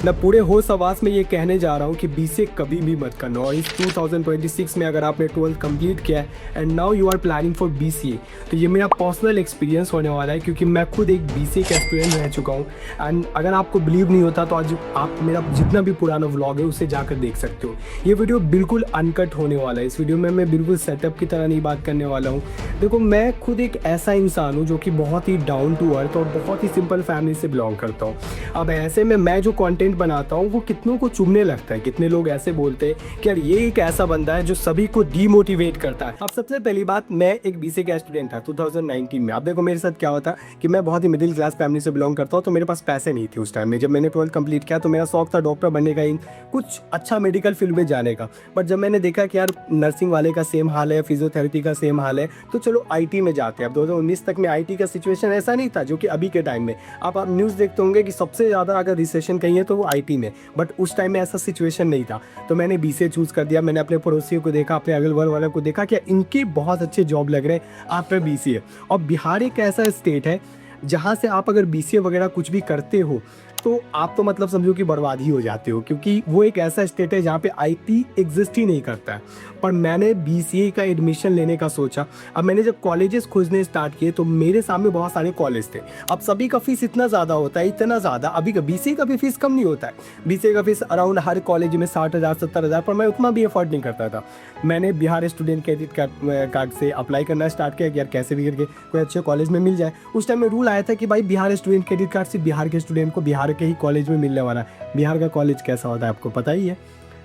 मैं पूरे होश आवाज़ में ये कहने जा रहा हूँ कि बीसीए कभी भी मत करना। और इस 2026 में अगर आपने 12th कंप्लीट किया है and now you are planning for BCA, तो ये मेरा पर्सनल एक्सपीरियंस होने वाला है, क्योंकि मैं खुद एक बीसीए का स्टूडेंट रह चुका हूँ। एंड अगर आपको बिलीव नहीं होता तो आज आप मेरा जितना भी पुराना व्लॉग है उसे जाकर देख सकते हो। ये वीडियो बिल्कुल अनकट होने वाला है। इस वीडियो में मैं बिल्कुल सेटअप की तरह नहीं बात करने वाला हूँ। देखो, मैं खुद एक ऐसा इंसान हूँ जो कि बहुत ही डाउन टू अर्थ और बहुत ही सिंपल फैमिली से बिलोंग करता हूँ। अब ऐसे में मैं जो कंटेंट बनाता हूँ वो कितनों को चुभने लगता है। कितने लोग ऐसे बोलते हैं कि यार ये एक ऐसा बंदा है जो सभी को डीमोटिवेट करता है। अब सबसे पहली बात, मैं एक बीसीए का स्टूडेंट था 2019 में। अब देखो मेरे साथ क्या होता कि मैं बहुत ही मिडिल क्लास फैमिली से बिलोंग करता हूँ, तो मेरे पास पैसे नहीं थे उस टाइम में। जब मैंने 12th कंप्लीट किया तो मेरा शौक था डॉक्टर बनने का, कुछ अच्छा मेडिकल फील्ड में जाने का। बट जब मैंने देखा कि यार नर्सिंग वाले का सेम हाल है, फिजियोथेरेपी का सेम हाल है, तो चलो आईटी में जाते हैं। अब 2019 तक में आईटी का सिचुएशन ऐसा नहीं था जो कि अभी के टाइम में। आप न्यूज़ देखते होंगे कि सबसे ज़्यादा अगर रिसेशन कहीं है तो वो आईटी में, बट उस टाइम में ऐसा सिचुएशन नहीं था। तो मैंने बीसीए चूज़ कर दिया। मैंने अपने पड़ोसियों को देखा, अपने अगल बगल वालों को देखा कि इनके बहुत अच्छे जॉब लग रहे हैं, आप पे बीसीए। और बिहार एक ऐसा स्टेट है जहाँ से आप अगर बीसीए वगैरह कुछ भी करते हो तो आप तो मतलब समझो कि बर्बाद ही हो जाते हो, क्योंकि वो एक ऐसा स्टेट है जहाँ पे आईटी एग्जिस्ट ही नहीं करता है। पर मैंने बीसीए का एडमिशन लेने का सोचा। अब मैंने जब कॉलेजेस खोजने स्टार्ट किए तो मेरे सामने बहुत सारे कॉलेज थे। अब सभी का फीस इतना ज़्यादा होता है, इतना ज़्यादा। अभी का बीसीए का भी फीस कम नहीं होता है। बीसीए का फीस अराउंड हर कॉलेज में 60,000 70,000, पर मैं उतना भी अफोर्ड नहीं करता था। मैंने बिहार स्टूडेंट क्रेडिट कार्ड से अप्लाई करना स्टार्ट किया कि यार कैसे भी करके कोई अच्छे कॉलेज में मिल जाए। उस टाइम में रूल आया था कि भाई बिहार स्टूडेंट क्रेडिट कार्ड सिर्फ बिहार के स्टूडेंट को बिहार के ही कॉलेज में मिलने वाला है। बिहार का कॉलेज कैसा होता है आपको पता ही है।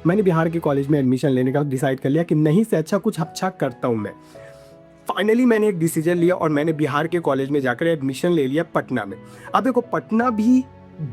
मैंने बिहार के कॉलेज में एडमिशन लेने का डिसाइड कर लिया कि नहीं से अच्छा कुछ अच्छा करता हूँ मैं। फाइनली मैंने एक डिसीजन लिया और मैंने बिहार के कॉलेज में जाकर एडमिशन ले लिया पटना में। अब देखो, पटना भी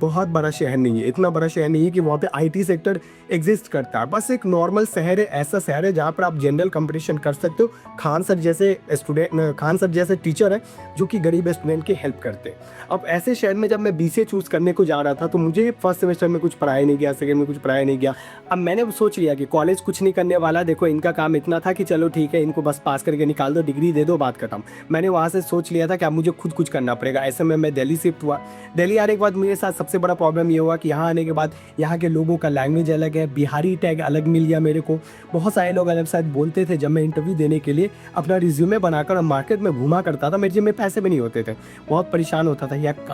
बहुत बड़ा शहर नहीं है, इतना बड़ा शहर नहीं है कि वहाँ पे आईटी सेक्टर एग्जिस्ट करता है। बस एक नॉर्मल शहर है, ऐसा शहर है जहाँ पर आप जनरल कंपटीशन कर सकते हो। खान सर जैसे टीचर है जो कि गरीब स्टूडेंट की हेल्प करते हैं। अब ऐसे शहर में जब मैं बीसीए चूज़ करने को जा रहा था तो मुझे फर्स्ट सेमेस्टर में कुछ पढ़ाया नहीं गया, सेकेंड में कुछ पढ़ाया नहीं गया। अब मैंने सोच लिया कि कॉलेज कुछ नहीं करने वाला। देखो, इनका काम इतना था कि चलो ठीक है, इनको बस पास करके निकाल दो, डिग्री दे दो, बात खत्म। मैंने वहाँ से सोच लिया था कि अब मुझे खुद कुछ करना पड़ेगा। ऐसे में मैं दिल्ली शिफ्ट हुआ। दिल्ली आने के बाद मेरे साथ सबसे बड़ा प्रॉब्लम ये हुआ कि यहाँ आने के बाद यहाँ के लोगों का लैंग्वेज अलग है, बिहारी टैग अलग मिल गया मेरे को। बहुत सारे लोग अलग शायद बोलते थे। जब मैं इंटरव्यू देने के लिए अपना रिज्यूमे बनाकर मार्केट में घूमा करता था, मेरे जेब में पैसे भी नहीं होते थे। बहुत परेशान होता था यार,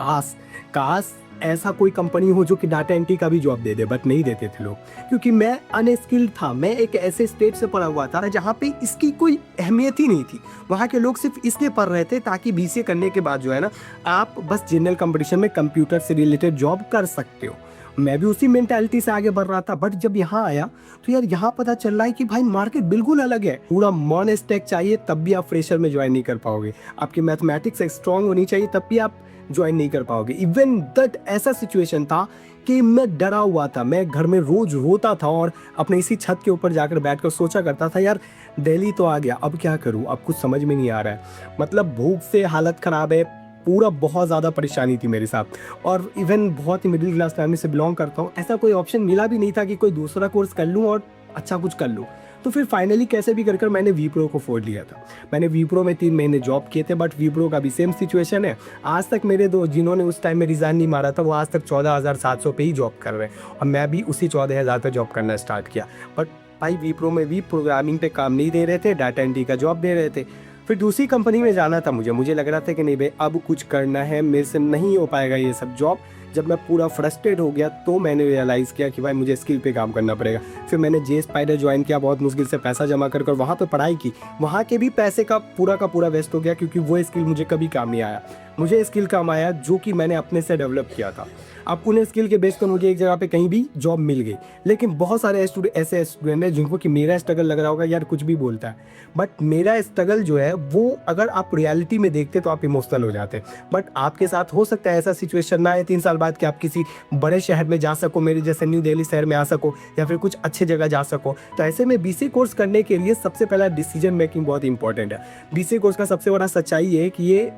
काश ऐसा कोई कंपनी हो जो कि डाटा एंट्री का भी जॉब दे दे, बट नहीं देते थे लोग, क्योंकि मैं अनस्किल्ड था। मैं एक ऐसे स्टेट से पढ़ा हुआ था जहाँ पे इसकी कोई अहमियत ही नहीं थी। वहाँ के लोग सिर्फ इसलिए पढ़ रहे थे ताकि बीसीए करने के बाद जो है ना, आप बस जनरल कंपटीशन में कंप्यूटर से रिलेटेड जॉब कर सकते हो। मैं भी उसी मेंटालिटी से आगे बढ़ रहा था। बट जब यहाँ आया तो यार यहाँ पता चल रहा है कि भाई मार्केट बिल्कुल अलग है। पूरा मॉन स्टैक चाहिए तब भी आप फ्रेशर में ज्वाइन नहीं कर पाओगे। आपकी मैथमेटिक्स स्ट्रांग होनी चाहिए तब भी आप ज्वाइन नहीं कर पाओगे। इवन दैट ऐसा सिचुएशन था कि मैं डरा हुआ था। मैं घर में रोज रोता था और अपने इसी छत के ऊपर जाकर बैठकर सोचा करता था यार दिल्ली तो आ गया, अब क्या करूं, अब कुछ समझ में नहीं आ रहा है। मतलब भूख से हालत ख़राब है, पूरा बहुत ज़्यादा परेशानी थी मेरे साथ। और इवन बहुत ही मिडिल क्लास फैमिली से बिलोंग करता हूँ। ऐसा कोई ऑप्शन मिला भी नहीं था कि कोई दूसरा कोर्स कर लूँ और अच्छा कुछ कर लूँ। तो फिर फाइनली कैसे भी कर मैंने वीप्रो को फोड़ लिया था। मैंने वीप्रो में 3 महीने जॉब किए थे, बट वीप्रो का भी सेम सिचुएशन है। आज तक मेरे दोस्त जिन्होंने उस टाइम में रिजाइन नहीं मारा था वो आज तक 14,700 पे ही जॉब कर रहे हैं, और मैं भी उसी 14,000 पे जॉब करना स्टार्ट किया। बट भाई वीप्रो में भी प्रोग्रामिंग पे काम नहीं दे रहे थे, डाटा एंट्री का जॉब दे रहे थे। फिर दूसरी कंपनी में जाना था मुझे लग रहा था कि नहीं भाई अब कुछ करना है, मेरे से नहीं हो पाएगा ये सब जॉब। जब मैं पूरा फ्रस्ट्रेट हो गया तो मैंने रियलाइज़ किया कि भाई मुझे स्किल पे काम करना पड़ेगा। फिर मैंने जे स्पाइडर ज्वाइन किया, बहुत मुश्किल से पैसा जमा कर वहाँ पे पढ़ाई की। वहाँ के भी पैसे का पूरा वेस्ट हो गया, क्योंकि वो स्किल मुझे कभी काम नहीं आया। मुझे स्किल काम आया जो कि मैंने अपने से डेवलप किया था। अब उन्हें स्किल के बेस पर मुझे एक जगह पे कहीं भी जॉब मिल गई। लेकिन बहुत सारे ऐसे स्टूडेंट हैं जिनको कि मेरा स्ट्रगल लग रहा होगा यार कुछ भी बोलता है, बट मेरा स्ट्रगल जो है वो अगर आप रियलिटी में देखते तो आप इमोशनल हो जाते। बट आपके साथ हो सकता है ऐसा सिचुएशन ना आए 3 साल बाद कि आप किसी बड़े शहर में जा सको, मेरे जैसे न्यू दिल्ली शहर में आ सको, या फिर कुछ अच्छे जगह जा सको। तो ऐसे में बीसीए कोर्स करने के लिए सबसे पहला डिसीजन मेकिंग बहुत इंपॉर्टेंट है। बीसीए कोर्स का सबसे बड़ा सच्चाई ये है कि ये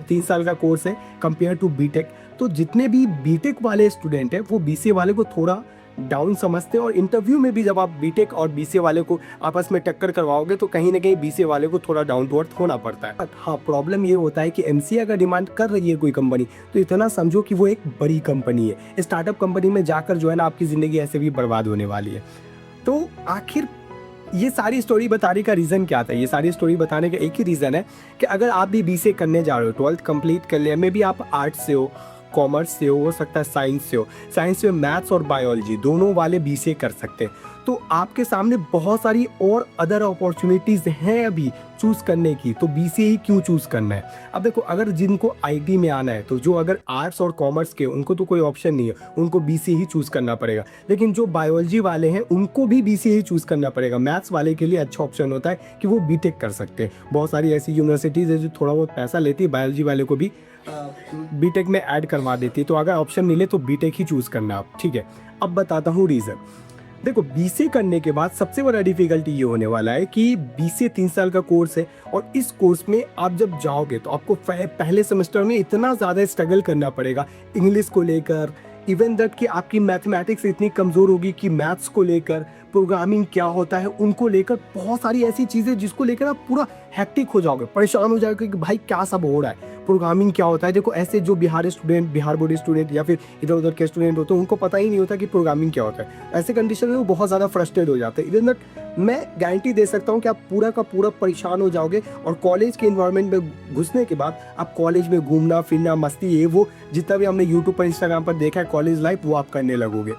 3 साल का कोर्स है कंपेयर टू बीटेक। तो जितने भी बीटेक वाले स्टूडेंट हैं वो बीसीए वाले को थोड़ा डाउन समझते हैं, और इंटरव्यू में भी जब आप बीटेक और बीसीए वाले को आपस में टक्कर करवाओगे तो कहीं ना कहीं बीसीए वाले को थोड़ा डाउन टू अर्थ होना पड़ता है। हाँ, प्रॉब्लम ये होता है कि एमसीए अगर डिमांड कर रही है कोई कंपनी, तो इतना समझो कि वो एक बड़ी कंपनी है। स्टार्टअप कंपनी में जाकर जो है ना, आपकी ज़िंदगी ऐसे भी बर्बाद होने वाली है। तो आखिर ये सारी स्टोरी बताने का रीज़न क्या था? ये सारी स्टोरी बताने का एक ही रीज़न है कि अगर आप भी बीसीए करने जा रहे हो, 12th कंप्लीट कर लिया, मे बी आप आर्ट्स से हो, कॉमर्स से हो सकता है साइंस से हो, साइंस में मैथ्स और बायोलॉजी दोनों वाले बीसीए कर सकते हैं, तो आपके सामने बहुत सारी और अदर अपॉर्चुनिटीज़ हैं अभी चूज़ करने की, तो बीसीए ही क्यों चूज़ करना है? अब देखो, अगर जिनको आईटी में आना है, तो जो अगर आर्ट्स और कॉमर्स के, उनको तो कोई ऑप्शन नहीं है, उनको बीसीए ही चूज़ करना पड़ेगा। लेकिन जो बायोलॉजी वाले हैं, उनको भी बीसीए ही चूज़ करना पड़ेगा। मैथ्स वाले के लिए अच्छा ऑप्शन होता है कि वो बीटेक कर सकते हैं। बहुत सारी ऐसी यूनिवर्सिटीज़ है जो थोड़ा बहुत पैसा लेती है, बायोलॉजी वाले को भी बीटेक में ऐड करवा देती है। तो अगर ऑप्शन मिले तो बीटेक ही चूज़ करना आप, ठीक है। अब बताता हूँ रीज़न। देखो, बीसीए करने के बाद सबसे बड़ा डिफिकल्टी ये होने वाला है कि बीसीए 3 साल का कोर्स है, और इस कोर्स में आप जब जाओगे तो आपको पहले सेमेस्टर में इतना ज़्यादा स्ट्रगल करना पड़ेगा इंग्लिश को लेकर, इवन दैट कि आपकी मैथमेटिक्स इतनी कमज़ोर होगी कि मैथ्स को लेकर, प्रोग्रामिंग क्या होता है उनको लेकर, बहुत सारी ऐसी चीज़ें जिसको लेकर आप पूरा हैक्टिक हो जाओगे, परेशान हो जाओगे कि भाई क्या सब हो रहा है, प्रोग्रामिंग क्या होता है। देखो, ऐसे जो बिहार बोर्ड स्टूडेंट या फिर इधर उधर के स्टूडेंट होते हैं, उनको पता ही नहीं होता कि प्रोग्रामिंग क्या होता है। ऐसे कंडीशन में वो बहुत ज़्यादा फ्रस्ट्रेट हो जाते हैं। इवन दैट मैं गारंटी दे सकता हूँ कि आप पूरा का पूरा परेशान हो जाओगे, और कॉलेज के इन्वायरमेंट में घुसने के बाद आप कॉलेज में घूमना फिरना, मस्ती, ये वो जितना भी हमने यूट्यूब पर, इंस्टाग्राम पर देखा है कॉलेज लाइफ, वो आप करने लगोगे।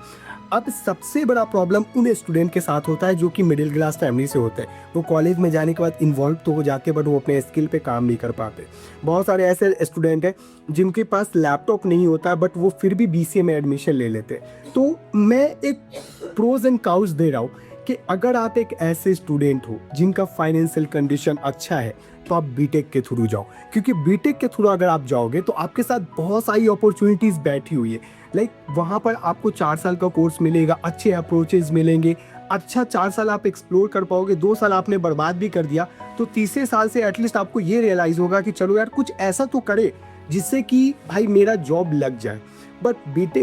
अब सबसे बड़ा प्रॉब्लम उन स्टूडेंट के साथ होता है जो कि मिडिल क्लास फैमिली से होते हैं। वो कॉलेज में जाने के बाद इन्वॉल्व तो हो जाते हैं, बट वो अपने स्किल पे काम नहीं कर पाते। बहुत सारे ऐसे स्टूडेंट हैं जिनके पास लैपटॉप नहीं होता, बट वो फिर भी बीसीए में एडमिशन ले लेते हैं। तो मैं एक प्रोज एंड काउज दे रहा हूँ कि अगर आप एक ऐसे स्टूडेंट हो जिनका फाइनेंशियल कंडीशन अच्छा है, तो आप बीटेक के थ्रू जाओ, क्योंकि बीटेक के थ्रू अगर आप जाओगे तो आपके साथ बहुत सारी अपॉर्चुनिटीज़ बैठी हुई है। लाइक वहाँ पर आपको 4 साल का कोर्स मिलेगा, अच्छे अप्रोचेज मिलेंगे, अच्छा 4 साल आप एक्सप्लोर कर पाओगे। 2 साल आपने बर्बाद भी कर दिया, तो तीसरे साल से एटलीस्ट आपको ये रियलाइज़ होगा कि चलो यार, कुछ ऐसा तो करे जिससे कि भाई मेरा जॉब लग जाए। बट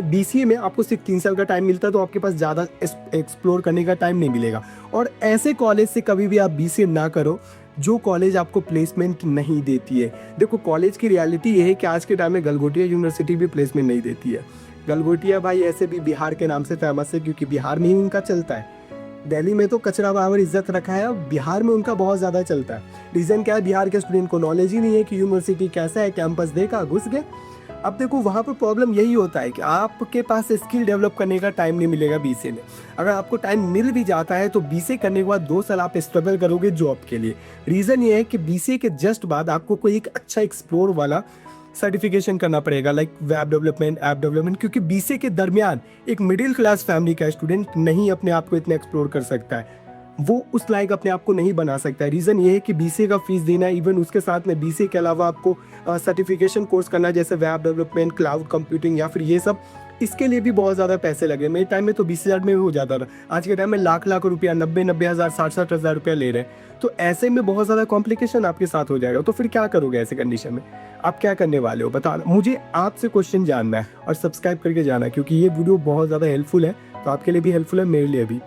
बीसीए में आपको सिर्फ 3 साल का टाइम मिलता है, तो आपके पास ज़्यादा एक्सप्लोर करने का टाइम नहीं मिलेगा। और ऐसे कॉलेज से कभी भी आप बीसीए ना करो जो कॉलेज आपको प्लेसमेंट नहीं देती है। देखो, कॉलेज की रियलिटी ये है कि आज के टाइम में गलगोटिया यूनिवर्सिटी भी प्लेसमेंट नहीं देती है। गलगोटिया भाई ऐसे भी बिहार के नाम से फेमस है, क्योंकि बिहार में ही उनका चलता है। दिल्ली में तो कचरा बराबर इज्जत रखा है, बिहार में उनका बहुत ज़्यादा चलता है। रीज़न क्या है? बिहार के स्टूडेंट को नॉलेज ही नहीं है कि यूनिवर्सिटी कैसा है, कैंपस देखा, घुस गए। अब देखो, वहाँ पर प्रॉब्लम यही होता है कि आपके पास स्किल डेवलप करने का टाइम नहीं मिलेगा बीसीए में। अगर आपको टाइम मिल भी जाता है तो बीसीए करने के बाद 2 साल आप स्ट्रगल करोगे जॉब के लिए। रीज़न ये है कि बीसीए के जस्ट बाद आपको कोई एक अच्छा एक्सप्लोर वाला सर्टिफिकेशन करना पड़ेगा, like web development, app development, क्योंकि बीसीए के दरमियान एक मिडिल क्लास फैमिली का स्टूडेंट नहीं अपने आप को इतना एक्सप्लोर कर सकता है, वो उस लायक अपने आप को नहीं बना सकता है। रीज़न ये है कि बीसीए का फीस देना है, इवन उसके साथ में बीसीए के अलावा आपको सर्टिफिकेशन कोर्स करना है, जैसे वेब डेवलपमेंट, क्लाउड कंप्यूटिंग या फिर ये सब, इसके लिए भी बहुत ज़्यादा पैसे लगे। मेरे टाइम में तो 20,000 में हो जाता था, आज के टाइम में लाख लाख रुपया, 90 हज़ार, 60 हज़ार रुपया ले रहे हैं। तो ऐसे में बहुत ज़्यादा कॉम्प्लिकेशन आपके साथ हो जाएगा। तो फिर क्या करोगे ऐसे कंडीशन में? आप क्या करने वाले हो बताना मुझे, आपसे क्वेश्चन जानना है, और सब्सक्राइब करके जाना, क्योंकि ये वीडियो बहुत ज़्यादा हेल्पफुल है, तो आपके लिए भी हेल्पफुल है, मेरे लिए भी।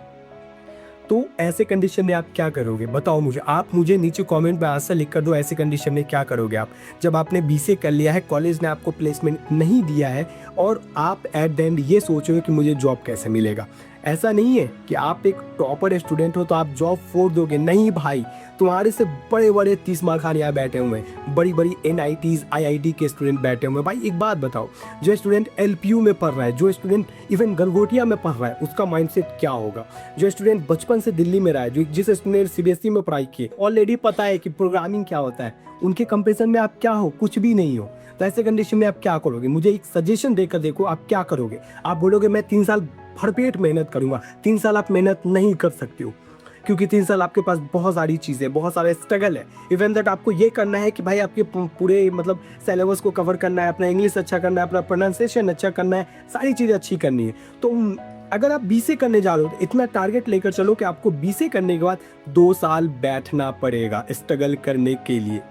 तो ऐसे कंडीशन में आप क्या करोगे बताओ मुझे। आप मुझे नीचे कमेंट में आंसर लिख कर दो, ऐसे कंडीशन में क्या करोगे आप जब आपने बीसीए कर लिया है, कॉलेज ने आपको प्लेसमेंट नहीं दिया है, और आप एट द एंड ये सोचोगे कि मुझे जॉब कैसे मिलेगा। ऐसा नहीं है कि आप एक टॉपर स्टूडेंट हो तो आप जॉब फोड़ दोगे, नहीं भाई। तुम्हारे से बड़े बड़े 30 मार खान यहाँ बैठे हुए हैं, बड़ी बड़ी NITs IIT के स्टूडेंट बैठे हुए हैं। भाई एक बात बताओ, जो स्टूडेंट LPU में पढ़ रहा है, जो स्टूडेंट इवन गलगोटिया में पढ़ रहा है, उसका माइंडसेट क्या होगा? जो स्टूडेंट बचपन से दिल्ली में रहा है, जिस स्टूडेंट CBSE में पढ़ाई की, ऑलरेडी पता है कि प्रोग्रामिंग क्या होता है, उनके कंपेरिजन में आप क्या हो? कुछ भी नहीं हो। तो ऐसे कंडीशन में आप क्या करोगे? मुझे एक सजेशन देकर देखो, आप क्या करोगे? आप बोलोगे मैं 3 साल भरपेट मेहनत करूंगा। 3 साल आप मेहनत नहीं कर सकते हो, क्योंकि 3 साल आपके पास बहुत सारी चीज़ें, बहुत सारे स्ट्रगल है। इवन दैट आपको ये करना है कि भाई आपके पूरे मतलब सिलेबस को कवर करना है, अपना इंग्लिश अच्छा करना है, अपना प्रोनाउंसिएशन अच्छा करना है, सारी चीज़ें अच्छी करनी है। तो अगर आप बीसीए करने जा रहे हो तो इतना टारगेट लेकर चलो कि आपको बीसीए करने के बाद 2 साल बैठना पड़ेगा स्ट्रगल करने के लिए।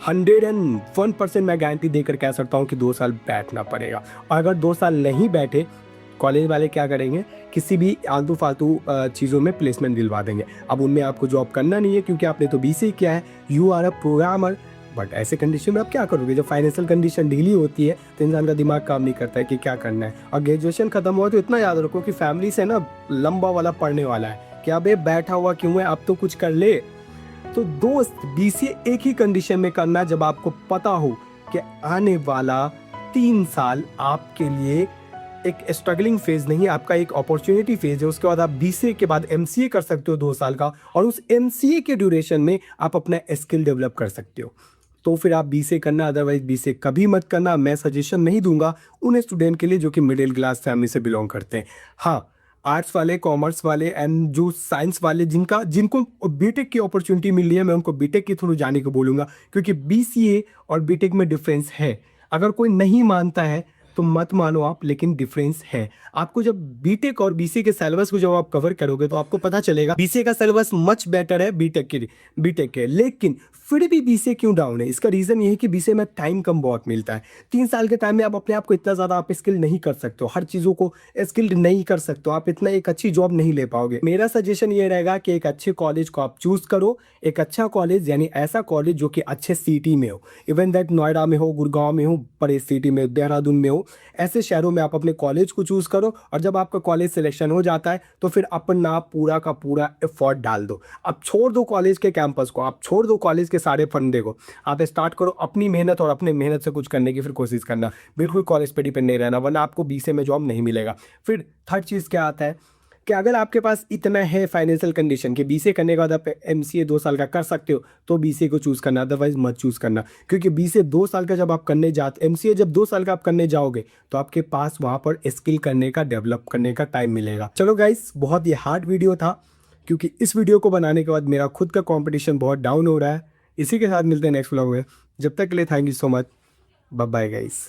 101% मैं गारंटी देकर कह सकता हूँ कि 2 साल बैठना पड़ेगा। और अगर 2 साल नहीं बैठे कॉलेज वाले क्या करेंगे, किसी भी आलतू फालतू चीज़ों में प्लेसमेंट दिलवा देंगे। अब उनमें आपको जॉब करना नहीं है क्योंकि आपने तो बीसीए किया है, you are a programmer. But ऐसे कंडीशन में आप क्या करोगे, जब फाइनेंशियल कंडीशन ढीली होती है तो इंसान का दिमाग काम नहीं करता है कि क्या करना है। और ग्रेजुएशन खत्म हुआ तो इतना याद रखो कि फैमिली से ना लंबा वाला पढ़ने वाला है कि अब ये बैठा हुआ क्यों है, अब तो कुछ कर ले। तो दोस्त बीसीए एक ही कंडीशन में करना जब आपको पता हो कि आने वाला 3 साल आपके लिए एक स्ट्रगलिंग फेज नहीं, आपका एक अपॉर्चुनिटी फेज है। उसके बाद आप बीसीए के बाद एमसीए कर सकते हो 2 साल का, और उस एमसीए के ड्यूरेशन में आप अपना स्किल डेवलप कर सकते हो। तो फिर आप बीसीए करना, अदरवाइज बीसीए कभी मत करना। मैं सजेशन नहीं दूंगा उन स्टूडेंट के लिए जो कि मिडिल क्लास फैमिली से बिलोंग करते हैं। हाँ, आर्ट्स वाले, कॉमर्स वाले एंड जो साइंस वाले जिनको बीटेक की अपॉर्चुनिटी मिल रही है, मैं उनको बीटेक के थ्रू जाने को बोलूँगा, क्योंकि बीसीए और बीटेक में डिफरेंस है। अगर कोई नहीं मानता है तो मत मानो आप, लेकिन डिफरेंस है। आपको जब बीटेक और बीसीए के सिलेबस को जब आप कवर करोगे तो आपको पता चलेगा बीसीए का सिलेबस मच बेटर है बीटेक के। लेकिन फिर भी बीसीए क्यों डाउन है, इसका रीज़न ये है कि बीसीए में टाइम कम बहुत मिलता है। 3 साल के टाइम में आप अपने आप को इतना ज़्यादा आप स्किल नहीं कर सकते हो, हर चीज़ों को स्किल्ड नहीं कर सकते हो, आप इतना एक अच्छी जॉब नहीं ले पाओगे। मेरा सजेशन ये रहेगा कि एक अच्छे कॉलेज को आप चूज़ करो, एक अच्छा कॉलेज यानी ऐसा कॉलेज जो कि अच्छे सिटी में हो, इवन दैट नोएडा में हो, गुड़गांव में हो, बड़े सिटी में, देहरादून में हो, ऐसे शहरों में आप अपने कॉलेज को चूज़ करो। और जब आपका कॉलेज सिलेक्शन हो जाता है तो फिर अपना पूरा का पूरा एफर्ट डाल दो। अब छोड़ दो कॉलेज के कैंपस को, आप छोड़ दो कॉलेज के सारे फंडे को, आप स्टार्ट करो अपनी मेहनत, और अपने मेहनत से कुछ करने की फिर कोशिश करना। बिल्कुल कॉलेज पे डिपेंड नहीं रहना, वरना आपको बीसीए में जॉब नहीं मिलेगा। फिर थर्ड चीज़ क्या आता है कि अगर आपके पास इतना है फाइनेंशियल कंडीशन कि बीसीए करने के बाद आप एमसीए 2 साल का कर सकते हो, तो बीसीए को चूज़ करना, अदरवाइज मत चूज़ करना। क्योंकि बीसीए 2 साल का जब आप करने जाते, एमसीए जब 2 साल का आप करने जाओगे तो आपके पास वहाँ पर स्किल करने का, डेवलप करने का टाइम मिलेगा। चलो गाइस, बहुत ही हार्ड वीडियो था, क्योंकि इस वीडियो को बनाने के बाद मेरा खुद का कॉम्पिटिशन बहुत डाउन हो रहा है। इसी के साथ मिलते हैं नेक्स्ट व्लॉग में। जब तक के लिए thank you so much, bye bye guys.